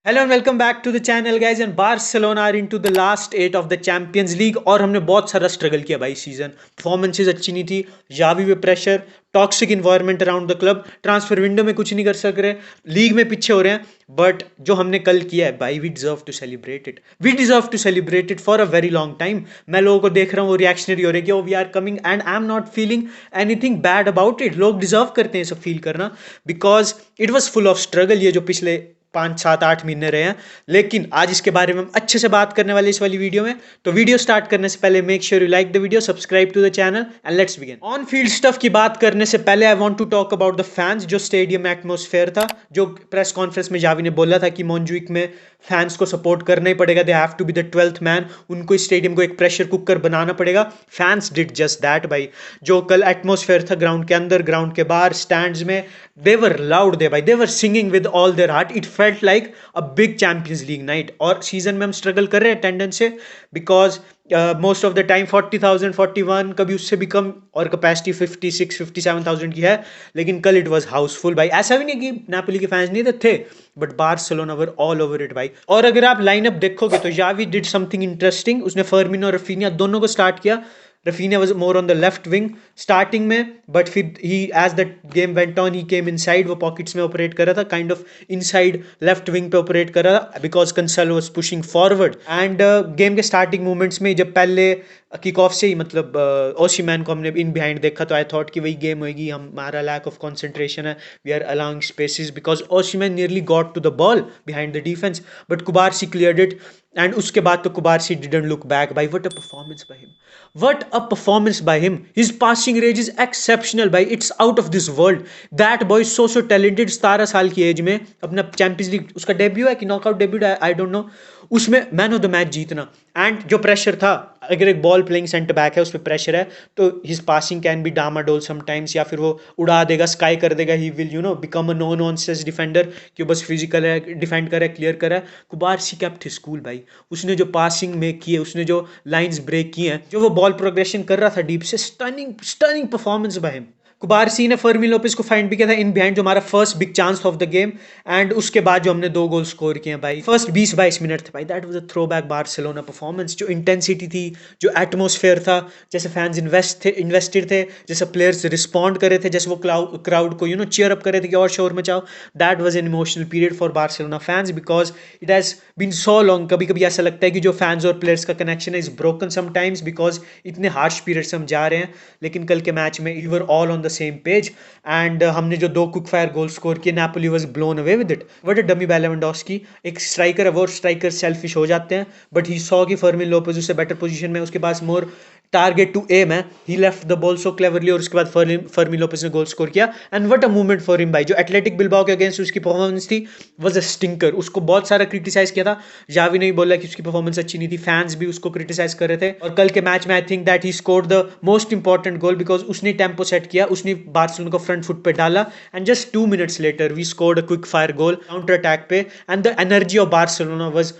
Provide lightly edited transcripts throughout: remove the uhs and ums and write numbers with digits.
Hello and welcome back to the channel guys and Barcelona are into the last 8 of the Champions League और हमने बहुत सारा struggle किया भाई season. Performances अच्छी नहीं थी, जावी पे pressure, toxic environment around the club, transfer window में कुछ नहीं कर सक रहे, लीग में पीछे हो रहे हैं। बट जो हमने कल किया है भाई, we deserve to celebrate it, we deserve to celebrate it for a very long time. मैं लोगों को देख रहा हूँ वो रिएक्शनरी हो रहे कि we are coming and I am not feeling anything bad about it. लोग डिजर्व करते हैं सब फील करना, because it was full of struggle ये जो पिछले 5 7 8 महीने रहे हैं। लेकिन आज इसके बारे में हम अच्छे से बात करने वाले इस वाली वीडियो में। तो वीडियो स्टार्ट करने से पहले make sure you like the video, subscribe to the channel and let's begin. On field stuff की बात करने से पहले I want to talk about the fans. जो स्टेडियम एटमॉस्फेयर था, जो प्रेस कॉन्फ्रेंस में जावी ने बोला था कि मोंजुइक में फैंस को सपोर्ट करना ही पड़ेगा, they have to be the 12th man, उनको इस स्टेडियम को एक प्रेशर कुकर बनाना पड़ेगा। फैंस डिड जस्ट दैट भाई। जो कल एटमॉस्फेयर था ग्राउंड के अंदर, ग्राउंड के बाहर, स्टैंड्स में, दे वर लाउड दे भाई, they were singing with all their heart. It felt like a big champions league night. और सीजन में हम स्ट्रगल कर रहे हैं अटेंडेंस से, because most of the time 40,000 41 कभी उससे भी कम, और कैपेसिटी 56 57,000 की है। लेकिन कल इट वाज हाउसफुल भाई। ऐसा भी नहीं कि नेपोली के फैंस नहीं थे, but Barcelona were all over it भाई। और अगर आप लाइनअप देखोगे तो जावी डिड समथिंग इंटरेस्टिंग। उसने फर्मिनो और रफीनिया दोनों को स्टार्ट किया। Raphinha was more on the left wing starting में, बट फिर he as the game went on he came inside. वो पॉकेट्स में ऑपरेट कर रहा था, kind of inside left wing पे ऑपरेट कर रहा था, because Cancelo was pushing forward. End game के स्टार्टिंग मोमेंट्स में जब पहले किक ऑफ से ही मतलब ओसीमैन को हमने इन बिहाइंड देखा, तो आई थॉट कि वही गेम होगी, हमारा लैक ऑफ कंसंट्रेशन है, we are allowing spaces, because Osimhen nearly got to the ball behind the defence, but Cubarsi cleared it. And उसके बाद तो कुबारसी डिडंट लुक बैक भाई। What a performance by him, what a performance by him. His passing range is exceptional भाई, it's out of this world. That boy so talented. 17 साल की as में अपना champions league उसका debut है कि knockout debut, I don't know, उसमें man of the match जीतना। एंड जो प्रेशर था, अगर एक बॉल प्लेइंग सेंटर बैक है उस पर प्रेशर है, तो हिज पासिंग कैन बी डामाडोल समटाइम्स, या फिर वो उड़ा देगा, स्काई कर देगा, he will become a no nonsense defender कि बस फिजिकल है, डिफेंड करे, क्लियर करे। कुबारसी केप्ट हिज कूल भाई। उसने जो पासिंग में की है, उसने जो लाइंस ब्रेक की हैं, जो वो बॉल प्रोग्रेशन कर रहा था डीप से, stunning stunning performance by him. कुबारसी ने फर्मी लोपेस को फाइंड भी किया था इन बिहाइंड, जो हमारा first big chance of the game. And उसके बाद जो हमने 2 गोल स्कोर किए भाई फर्स्ट 20 22 मिनट थे भाई, that was a throwback Barcelona performance. जो इंटेंसिटी थी, जो एटमोसफेयर था, जैसे फैंस इन्वेस्टेड थे, जैसे प्लेयर्स रिस्पॉन्ड कर रहे थे, जैसे वो क्राउड को चीयर अप कर रहे थे कि और शोर मचाओ, that was an emotional period for Barcelona fans, because it has been so long. कभी कभी ऐसा लगता है कि जो फैंस और प्लेयर्स का connection is broken sometimes, because इतने हार्श पीरियड से हम जा रहे हैं। लेकिन कल के मैच में we were all on the same page. And हमने जो 2 क्विक फायर गोल स्कोर किए, Napoli was blown away with it. What a dummy by Lewandowski. एक स्ट्राइकर है, वो स्ट्राइकर सेल्फिश हो जाते हैं, बट ही सॉ कि फर्मिन लोपेज उससे बेटर पोजीशन में, उसके पास मोर टारगेट टू एम है, he left the ball so cleverly, और उसके बाद फर्मी लोपेज ने गोल स्कोर किया। And what a movement for him भाई। जो एथलेटिक बिल्बाओ के अगेंस्ट उसकी परफॉर्मेंस थी वाज अ स्टिंकर। उसको बहुत सारा क्रिटिसाइज किया था, जावी ने बोला कि उसकी परफॉर्मेंस अच्छी नहीं थी, फैंस भी उसको क्रिटिसाइज कर रहे थे। और कल के मैच में I think that he scored the most important goal, because उसने टेम्पो सेट किया, उसने बार्सिलोना को फ्रंट फुट पे डाला। And just 2 minutes later we scored a quick fire goal counter attack पे। And the energy of Barcelona was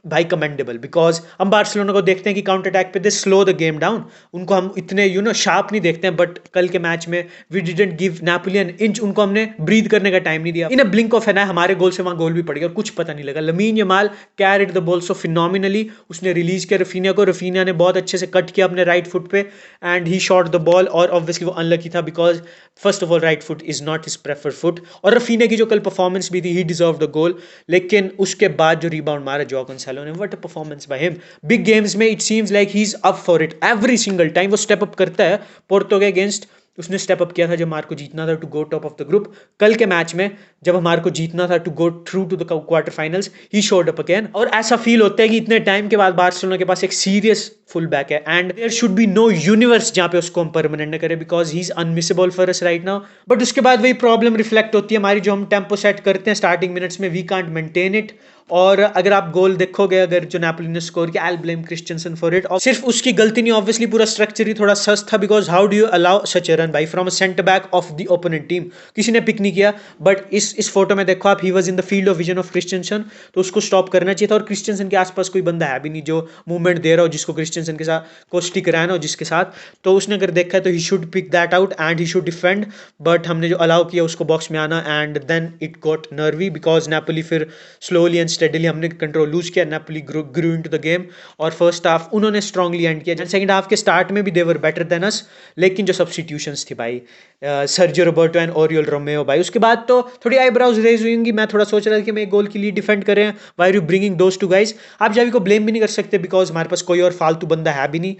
भाई commendable, because हम Barcelona को देखते हैं कि काउंटर अटैक पे they slow the game down, उनको हम इतने शार्प नहीं देखते हैं। बट कल के मैच में we didn't give Napoli an inch, उनको हमने ब्रीथ करने का टाइम नहीं दिया। In a blink of an eye हमारे गोल से वहां गोल भी पड़ गया और कुछ पता नहीं लगा। Lamin Yamal carried the ball so phenomenally. उसने रिलीज किया रफीनिया को, रफीनिया ने बहुत अच्छे से कट किया अपने राइट फुट पे, and he shot the ball. और ऑब्वियसली वो अनलकी था, because first of all right foot is not his preferred foot. और रफीनिया की जो कल परफॉर्मेंस भी थी, ही डिजर्व द गोल। लेकिन उसके बाद जो रिबाउंड मारा जॉ कंसेलो ने, what a performance by him. Big games में it seems like he's up for it every single time. वो step up करता है। पोर्तो के अगेंस्ट उसने स्टेप अप किया था जब हमारे को जीतना था to go top of the group. कल के मैच में जब हमारे को जीतना था to go through to the quarter finals, he showed up again. और ऐसा फील होता है कि इतने टाइम के बाद बार्सिलोना के पास एक सीरियस फुल बैक है, and there should be no universe जहां पे उसको हम परमानेंट न करें, because he is unmissable for us right now. But उसके बाद वही प्रॉब्लम रिफ्लेक्ट होती है हमारी, जो हम टेम्पो सेट करते हैं स्टार्टिंग मिनट्स में, वी कांट मेंटेन इट। और अगर आप गोल देखोगे, अगर जो नेपोली ने स्कोर किया, I blame Christiansen for it. और सिर्फ उसकी गलती नहीं, ऑब्वियसली पूरा स्ट्रक्चर ही थोड़ा सस्त था, because how do you allow such a run भाई from a centre back of the opponent team. किसी ने पिक नहीं किया। बट इस फोटो में देखो आप, he was in the field of vision of Christiansen, तो उसको स्टॉप करना चाहिए था। और क्रिस्टियनसन के आसपास कोई बंदा है भी नहीं जो मूवमेंट दे रहा हो, जिसको क्रिस्टियन क्रिस्टियनसन के साथ को स्टिक रहना हो जिसके साथ, तो उसने अगर देखा है तो he should pick that out and he should defend. But हमने जो अलाउ किया उसको बॉक्स में आना, and then it got nervy because Napoli फिर स्लोली एंड स्टेडली हमने कंट्रोल लूज किया, Napoli grew into the game और फर्स्ट हाफ उन्होंने स्ट्रांगली एंड किया। सेकंड हाफ के स्टार्ट में भी दे वर बेटर देन अस, लेकिन जो सब्स्टिट्यूशंस थी भाई, Sergio Roberto and Oryol Romeo भाई, उसके बाद तो थोड़ी आईब्राउज रेज हुई होंगी। मैं थोड़ा सोच रहा था कि मैं एक गोल के लिए डिफेंड करें, why are you bringing those two guys. आप जावी को ब्लेम भी नहीं कर सकते बिकॉज हमारे पास कोई और फालतू बंदा है भी नहीं।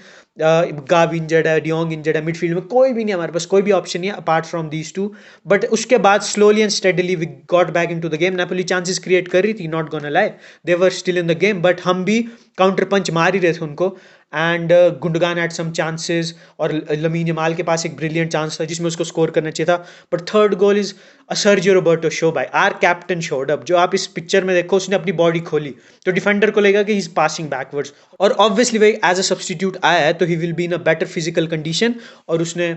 गाव इंजर्ड है, डियोंग इंजर्ड है, मिडफील्ड में कोई भी नहीं, हमारे पास कोई भी ऑप्शन नहीं है apart from these two. But उसके बाद slowly and steadily we got back in to the game. Napoli chances create कर रही थी, not gonna lie, they were still in the game, but हम भी काउंटर पंच मार ही रहे थे उनको। And Gundogan at some chances और लमीन यमाल के पास एक ब्रिलियंट चांस था जिसमें उसको स्कोर करना चाहिए था। But third goal is a Sergio Roberto show by our captain showed up. जो आप इस पिक्चर में देखो, उसने अपनी बॉडी खोली तो डिफेंडर को लगेगा कि ही इज पासिंग बैकवर्ड्स, और ऑब्वियसली वही एज अ सब्स्टिट्यूट आया है तो he will be in a better physical condition, और उसने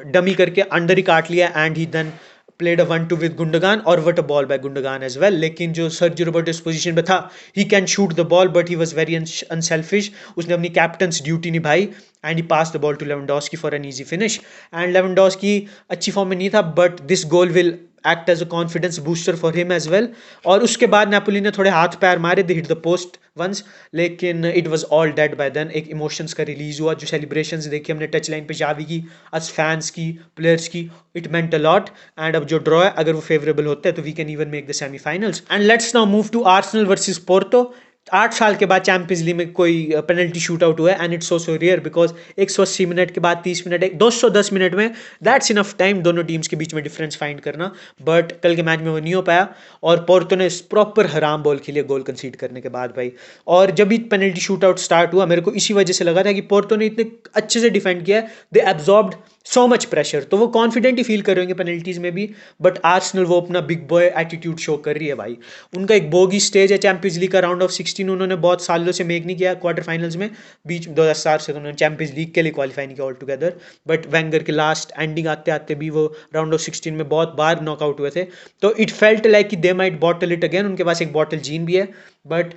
डमी करके अंडर ही काट लिया and he then played a 1-2 with Gundogan or what a ball by Gundogan as well। लेकिन जो सर्जियो रोबर्टो इस पोजीशन पे था, he can shoot the ball but he was very unselfish। उसने अपनी कैप्टन्स ड्यूटी निभाई and he pass the ball to Lewandowski for an easy finish. And Lewandowski अच्छी form में नहीं था, but this goal will act as a confidence booster for him as well. और उसके बाद नेपोली ने थोड़े हाथ पैर मारे, they hit the post once, लेकिन it was all dead by then. एक इमोशंस का रिलीज हुआ, जो सेलिब्रेशंस देखी हमने टच लाइन पे जावी की, अस फैंस की, प्लेयर्स की, it meant a lot. And अब जो ड्रॉ है अगर वो फेवरेबल होता है तो we can even make the semifinals. And let's now move to Arsenal versus Porto. 8 साल के बाद चैंपियंस लीग में कोई पेनल्टी शूट आउट हुआ है and it's so rear because 180 minute के बाद 30 मिनट 210 मिनट में दैट्स इनफ टाइम दोनों टीम्स के बीच में डिफरेंस फाइंड करना। बट कल के मैच में वो नहीं हो पाया और पोर्टो ने प्रॉपर हराम बॉल खेली गोल कंसीड करने के बाद भाई। और जब भी पेनल्टी शूट आउट स्टार्ट हुआ मेरे को इसी वजह से लगा था कि पोर्टो ने इतने अच्छे से डिफेंड किया, दे एब्जॉर्ब्ड सो मच प्रेशर, तो वो कॉन्फिडेंट ही फील कर रहे होंगे पेनल्टीज में भी। बट आर्सेनल वो अपना बिग बॉय एटीट्यूड शो कर रही है भाई। उनका एक बोगी स्टेज है चैंपियंस लीग का, राउंड ऑफ 16 उन्होंने बहुत सालों से मेक नहीं किया क्वार्टर फाइनल्स में, बीच 2007 से तो उन्होंने चैंपियंस लीग के लिए क्वालिफाई नहीं किया ऑल टुगेदर। बट वेंगर के लास्ट एंडिंग आते आते भी वो राउंड ऑफ 16 में बहुत बार नॉकआउट हुए थे, तो इट फेल्ट लाइक कि they might bottle it again. उनके पास एक बॉटल जीन भी है, बट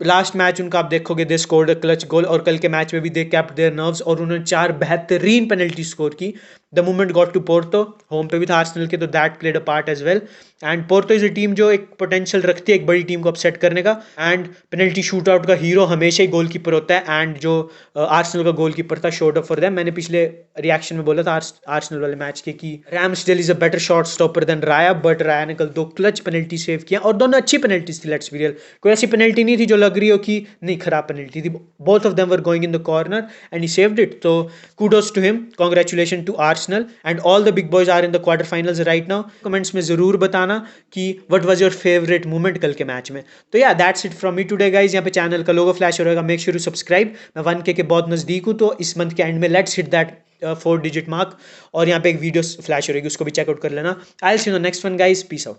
लास्ट मैच उनका आप देखोगे दे स्कोर्ड अ क्लच गोल, और कल के मैच में भी दे कैप्ट देयर नर्व्स और उन्होंने 4 बेहतरीन पेनल्टी स्कोर की। The movement got to Porto, home पे भी था आर्सेनल के, तो that played a part as well. And Porto is a team जो एक पोटेंशियल रखती है एक बड़ी टीम को अपसेट करने का, एंड पेनल्टी शूट आउट का हीरो हमेशा ही गोलकीपर होता है, एंड जो आर्सेनल का गोलकीपर था शोड अप फॉर देम। मैंने पिछले रिएक्शन में बोला था आर्सेनल वाले मैच के कि Ramsdale is a better shot stopper than Raya, but Raya ने कल 2 क्लच पेनल्टी सेव किया और दोनों अच्छी पेनल्टीज थी, लेट्स बी रियल। कोई ऐसी पेनल्टी नहीं थी जो लग रही हो कि नहीं खराब पेनल्टी थी, both of them were going in the corner and he saved it. तो kudos to him, congratulations to Arsenal and all the big boys are in the quarter finals right now। Comments में जरूर बताना कि what was your favorite moment कल के match में। तो yeah, that's it from me today guys। यहाँ पे चैनल का लोगो फ्लैश हो रहेगा, मेक श्योर यू सब्सक्राइब। मैं 1K के बहुत नजदीक हूँ, तो इस मंथ के एंड में let's hit that 4 digit mark, और यहाँ पे एक वीडियो फ्लैश हो रहेगी, उसको भी चेकआउट कर लेना। I will see you in the next one guys, peace out.